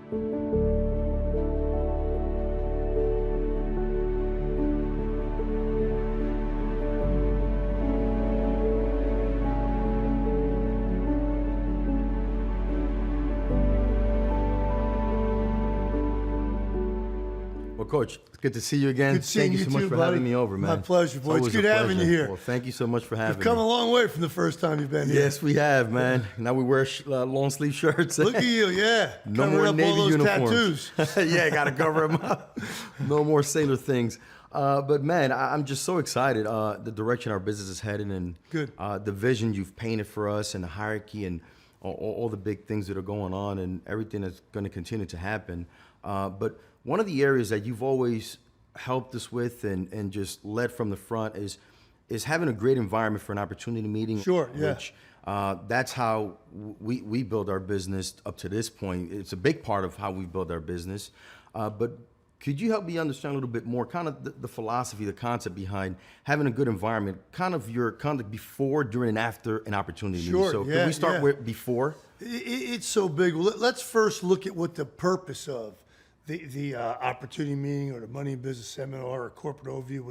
Well, Coach, it's good to see you again. Good seeing Thank you so much for having me over, man. My pleasure, boy. It's good having you here. Well, thank you so much for having me. You've come a long way from the first time you've been here. Yes, we have, man. Now we wear long sleeve shirts. Look at you, yeah. No Covering more up Navy all those uniforms. tattoos. Yeah, got to cover them up. No more sailor things. But man, I'm just so excited. The direction our business is heading, and Good. The vision you've painted for us, and the hierarchy, and all the big things that are going on, and everything that's going to continue to happen. But one of the areas that you've always helped us with and just led from the front is having a great environment for an opportunity meeting. Sure, yeah. Which that's how we build our business up to this point. It's a big part of how we build our business. But could you help me understand a little bit more, kind of the philosophy, the concept behind having a good environment, kind of your conduct before, during, and after an opportunity meeting? Sure, So yeah, can we start yeah. with before? It's so big. Well, let's first look at what the purpose of the opportunity meeting or the money in business seminar or corporate overview,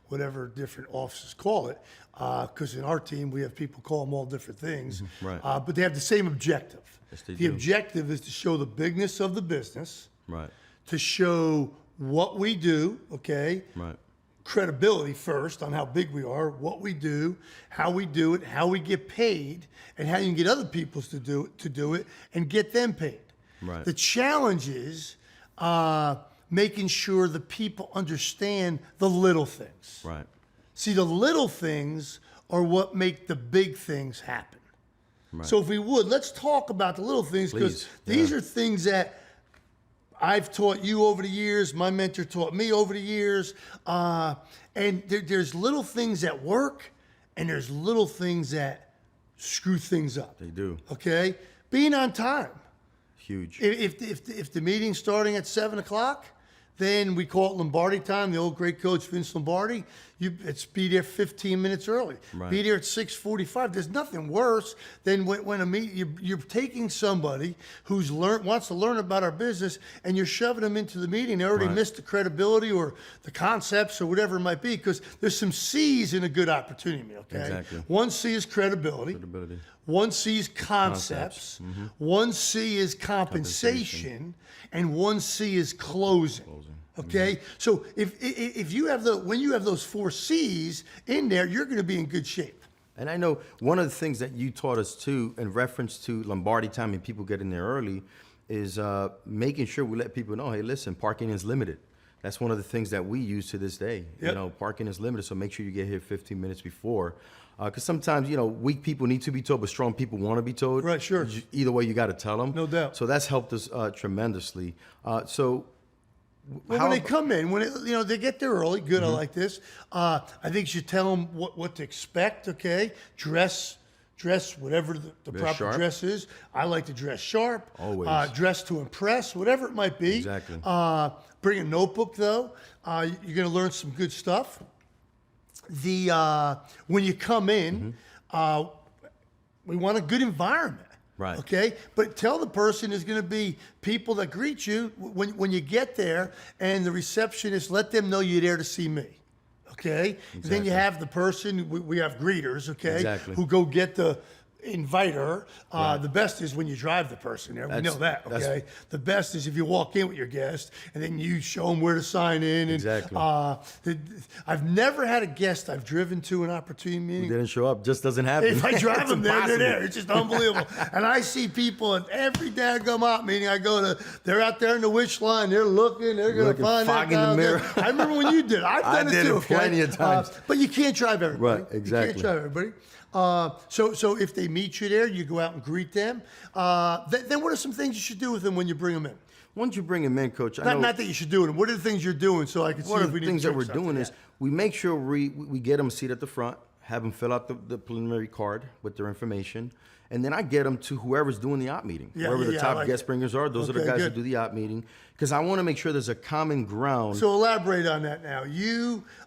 whatever different offices call it. Because in our team, we have people call them all different things. Right. But they have the same objective. Yes, they The do. objective is to show the bigness of the business, Right. to show what we do, okay? Right. Credibility first on how big we are, what we do, how we do it, how we get paid, and how you can get other people to do it and get them paid. Right. The challenge is making sure the people understand the little things. Right. See, the little things are what make the big things happen. Right. So if we would, let's talk about the little things, because Please, these yeah. are things that I've taught you over the years, my mentor taught me over the years, and there's little things that work, and there's little things that screw things up. They do. Okay? Being on time. Huge. If the meeting's starting at 7 o'clock, then we call it Lombardi time, the old great coach Vince Lombardi. It's be there 15 minutes early. Right. Be there at 6:45. There's nothing worse than when a meeting, you're taking somebody who's wants to learn about our business, and you're shoving them into the meeting. They already Right. missed the credibility or the concepts or whatever it might be, because there's some C's in a good opportunity meeting, okay? Exactly. One C is credibility. Credibility. One C is concepts. One C is compensation, and one C is closing. Okay, so if you have when you have those four C's in there, you're going to be in good shape. And I know one of the things that you taught us too, in reference to Lombardi time and people getting there early, is making sure we let people know, hey, listen, parking is limited. That's one of the things that we use to this day. Yep. You know, parking is limited, so make sure you get here 15 minutes before. Because sometimes, you know, weak people need to be told, but strong people want to be told. Right, sure. Either way, you got to tell them. No doubt. So that's helped us tremendously. Well, when they come in, they get there early. Good, I like this. I think you should tell them what to expect. Okay, dress whatever the proper sharp. dress is. I like to dress sharp. Always. Dress to impress, whatever it might be. Exactly. Bring a notebook though. You're going to learn some good stuff. When you come in, we want a good environment. Right. Okay. But tell the person there's going to be people that greet you when you get there, and the receptionist, let them know you're there to see me. Okay. And then you have the person, we have greeters, okay, Exactly. who go get the inviter. The best is when you drive the person there. We know that, okay? The best is if you walk in with your guest and then you show them where to sign in. And, Exactly. I've never had a guest I've driven to an opportunity meeting. didn't show up, just doesn't happen. If I drive It's them there, they're impossible. there. It's just unbelievable. And I see people at every daggum op meeting I go to, they're out there in the wish line, they're looking, they're going to find that fogging the guy. mirror. I remember when you did it. I've done I it did too. it plenty of times. But you can't drive everybody. Right, exactly. You can't drive everybody. So if they meet you there, you go out and greet them. Then what are some things you should do with them when you bring them in? Once you bring them in, Coach, I know Not that you should do them. What are the things you're doing so I can see one if of we the need things to that we're tweak something? doing is we make sure we get them a seat at the front, have them fill out the preliminary card with their information, and then I get them to whoever's doing the op meeting. Whoever the I top like guest it. bringers are, those are the Okay, guys good. who do the op meeting, because I want to make sure there's a common ground. So elaborate on that now.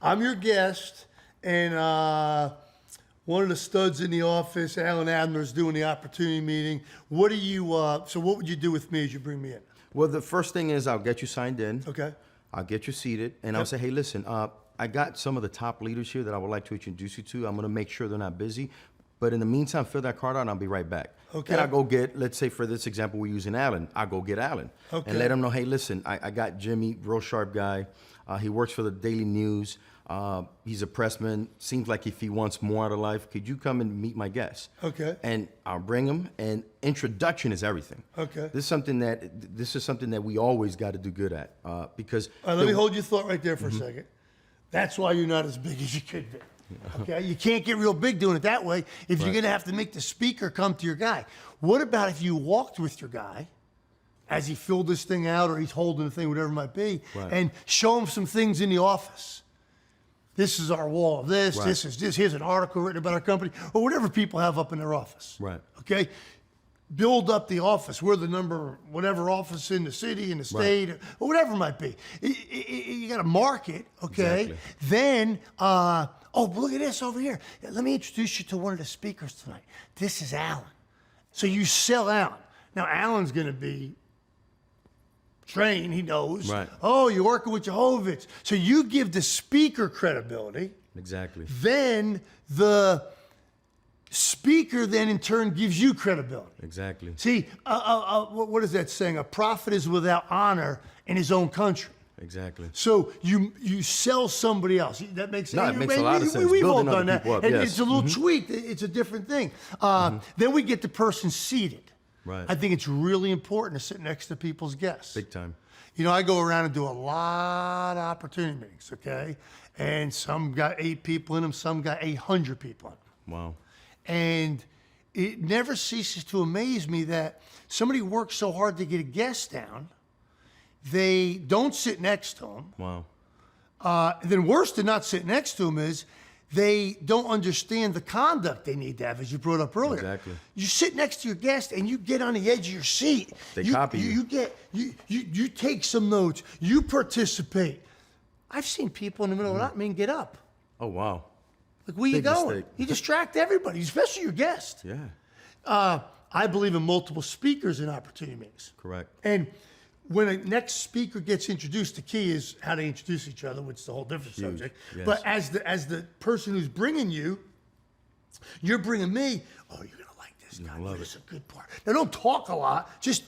I'm your guest, and one of the studs in the office, Alan Adler's doing the opportunity meeting. What do you? So what would you do with me as you bring me in? Well, the first thing is I'll get you signed in. Okay. I'll get you seated, and I'll say, hey, listen, I got some of the top leaders here that I would like to introduce you to. I'm going to make sure they're not busy. But in the meantime, fill that card out, and I'll be right back. Okay. And I'll go get, let's say for this example, we're using Alan. I'll go get Alan. Okay. And let him know, hey, listen, I got Jimmy, real sharp guy. He works for the Daily News. He's a pressman. Seems like if he wants more out of life, could you come and meet my guests? Okay. And I'll bring him. And introduction is everything. Okay. This is something that we always got to do good at because. All right, let me hold your thought right there for a second. That's why you're not as big as you could be. Okay, you can't get real big doing it that way if you're going to have to make the speaker come to your guy. What about if you walked with your guy as he filled this thing out or he's holding the thing, whatever it might be, and show him some things in the office? This is our wall of this. This is this. Here's an article written about our company or whatever people have up in their office. Right. Okay. Build up the office. We're the number, whatever office in the city, in the state, or whatever it might be. You got to market, okay? Exactly. Then, oh, look at this over here. Let me introduce you to one of the speakers tonight. This is Alan. So you sell Alan. Now, Alan's going to be trained. He knows. Right. Oh, you're working with Jehovich. So you give the speaker credibility. Exactly. Then the speaker then in turn gives you credibility. Exactly. See, what is that saying? A prophet is without honor in his own country. Exactly. So you sell somebody else. That makes sense. No, it makes a lot of sense. We've all Building other done that. people up, And yes. it's a little tweak. It's a different thing. Then we get the person seated. Right. I think it's really important to sit next to people's guests. Big time. You know, I go around and do a lot of opportunity meetings, okay? And some got 8 people in them, some got 800 people in them. Wow. And it never ceases to amaze me that somebody works so hard to get a guest down, they don't sit next to them. Wow. Then worse than not sit next to them is they don't understand the conduct they need to have, as you brought up earlier. Exactly. You sit next to your guest and you get on the edge of your seat. They copy you. You take some notes. You participate. I've seen people in the middle of that meeting get up. Oh, wow. Like, where you Big going? mistake. You distract everybody, especially your guest. Yeah. I believe in multiple speakers in opportunity meetings. Correct. And when a next speaker gets introduced, the key is how they introduce each other, which is a whole different subject. Yes. But as the person who's bringing you, you're bringing me. Oh, you're gonna like this guy. love This is a good part. Now, don't talk a lot. Just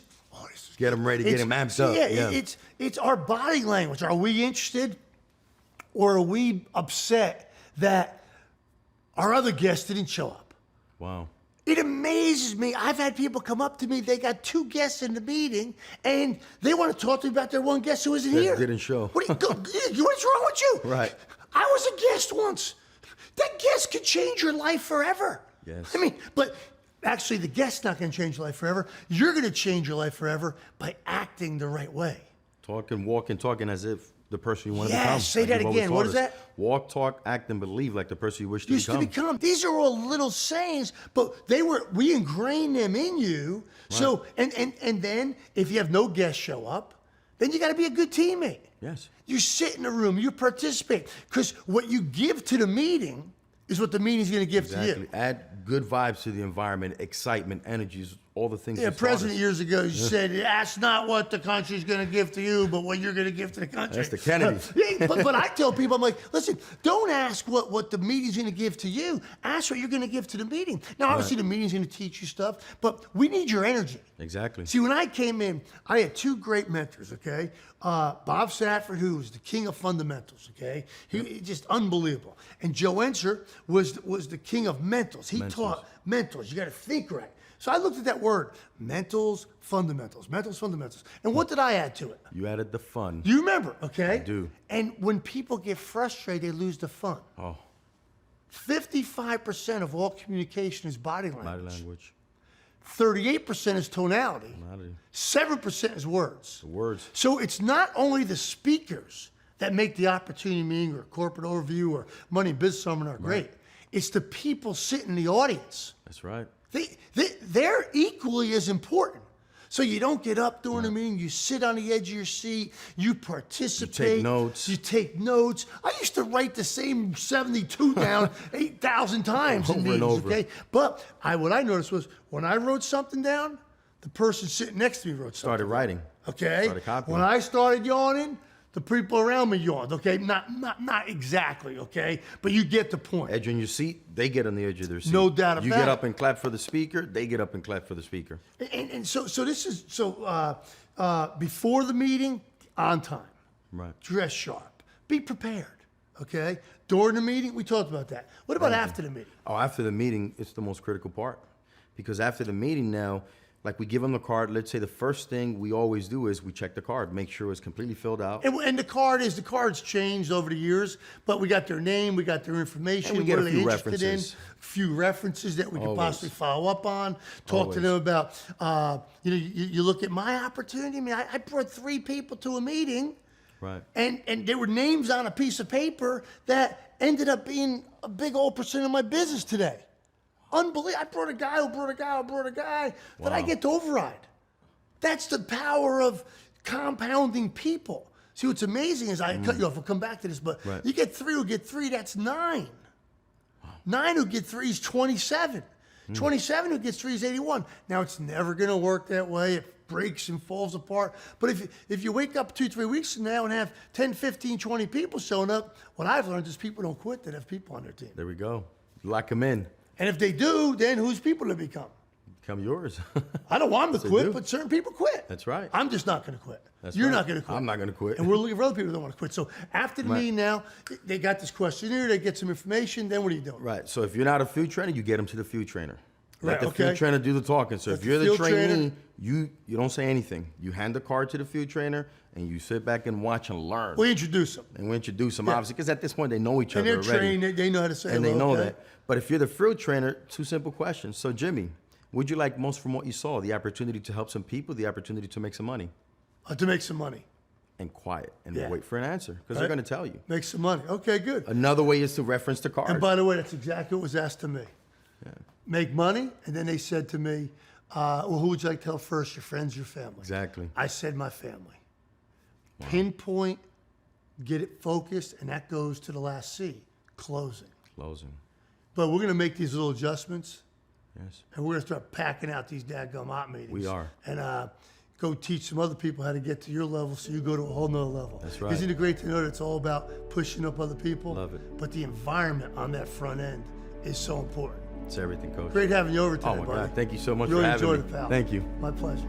this is Get them ready, get it's- them amped up. Yeah, it's our body language. Are we interested, or are we upset that our other guest didn't show up? Wow. It amazes me. I've had people come up to me. They got 2 guests in the meeting, and they want to talk to me about their one guest who isn't That here. didn't show. What's wrong with you? Right. I was a guest once. That guest could change your life forever. Yes. I mean, but actually, the guest's not going to change your life forever. You're going to change your life forever by acting the right way. Talking, walking, talking as if the person you want to Yeah, become. say Like that you've always again. What taught is us. that? Walk, talk, act, and believe like the person you wish to Used become. to become. These are all little sayings, but we ingrained them in you. So and then if you have no guests show up, then you got to be a good teammate. Yes. You sit in the room, you participate, because what you give to the meeting is what the meeting's going to give to Exactly. you. Add good vibes to the environment, excitement, energies, all the things. Yeah, you taught president us. years ago said, "Ask not what the country's going to give to you, but what you're going to give to the country." That's the Kennedys. but I tell people, I'm like, listen, don't ask what the meeting's going to give to you. Ask what you're going to give to the meeting. Now, obviously, the meeting's going to teach you stuff, but we need your energy. Exactly. See, when I came in, I had 2 great mentors, okay? Bob Safford, who was the king of fundamentals, okay? He just unbelievable. And Joe Enser was the king of mentals. He taught mentals. You got to think right. So I looked at that word, mentals, fundamentals. And what did I add to it? You added the fun. You remember, okay? I do. And when people get frustrated, they lose the fun. Oh, 55% of all communication is body language. body language. 38% is tonality. 7% is words. The words. So it's not only the speakers that make the opportunity meeting or corporate overview or money and business seminar great. It's the people sitting in the audience. That's right. They're equally as important. So you don't get up during a meeting, you sit on the edge of your seat, you participate. You take notes. I used to write the same 72 down 8,000 times in Over and meetings, over. okay? But what I noticed was when I wrote something down, the person sitting next to me wrote something. Started writing. Okay? Started copying. When I started yawning, the people around me yawned, okay? Not exactly, okay? But you get the point. Edge on your seat, they get on the edge of their seat. No doubt You about get it. up and clap for the speaker, they get up and clap for the speaker. And so this is, before the meeting, on time. Right. Dress sharp. Be prepared, okay? During the meeting, we talked about that. What about after the meeting? Oh, after the meeting, it's the most critical part. Because after the meeting now, like we give them the card, let's say the first thing we always do is we check the card, make sure it's completely filled out. And the card's changed over the years, but we got their name, we got their information, And we get what a are few they interested references. in, a few references that we could Always. possibly follow up on, talk to Always. them about, you look at my opportunity. I mean, I brought 3 people to a meeting, Right. and there were names on a piece of paper that ended up being a big old percent of my business today. Unbelievable. I brought a guy who brought a guy who brought a guy that I Wow. get to override. That's the power of compounding people. See, what's amazing is I cut you off. We'll come back to this, but Right. you get 3 who get 3, that's 9. 9 who get 3 is 27. 27 who gets 3 is 81. Now, it's never going to work that way. It breaks and falls apart. But if you wake up 2-3 weeks from now and have 10, 15, 20 people showing up, what I've learned is people don't quit that have people on their team. There we go. Lock them in. And if they do, then whose people to become? Become yours. I don't want them to They quit, do. but certain people quit. That's right. I'm just not going to quit. That's You're right. not going to quit. I'm not gonna quit. And we're looking for other people that don't want to quit. So after the Right. meeting now, they got this questionnaire, they get some information, then what are you doing? Right. So if you're not a food trainer, you get them to the food trainer. Let Right, the okay. food trainer do the talking. So Let if the you're the field trainee, trainer- you don't say anything. You hand the card to the food trainer and you sit back and watch and learn. We introduce them. And we introduce them, Yeah. obviously, because at this point they know each And other they're already. trained, they know how to say And they hello, know okay? that. But if you're the field trainer, 2 simple questions. So Jimmy, what'd you like most from what you saw? The opportunity to help some people, the opportunity to make some money? To make some money. And quiet and Yeah. wait for an answer because Right. they're going to tell you. Make some money. Okay, good. Another way is to reference the card. And by the way, that's exactly what was asked to me. Make money, and then they said to me, well, who would you like to tell first, your friends, your family? Exactly. I said my family. Pinpoint, get it focused, and that goes to the last C, closing. Closing. But we're going to make these little adjustments, Yes. and we're going to start packing out these dadgum op meetings. We are. And go teach some other people how to get to your level so you go to a whole nother level. That's right. Isn't it great to know that it's all about pushing up other people? Love it. But the environment on that front end is so important. It's everything, Coach. Great having you over today, Oh, my buddy. God. Thank you so much Really for having enjoyed me. it, pal. Thank you. My pleasure.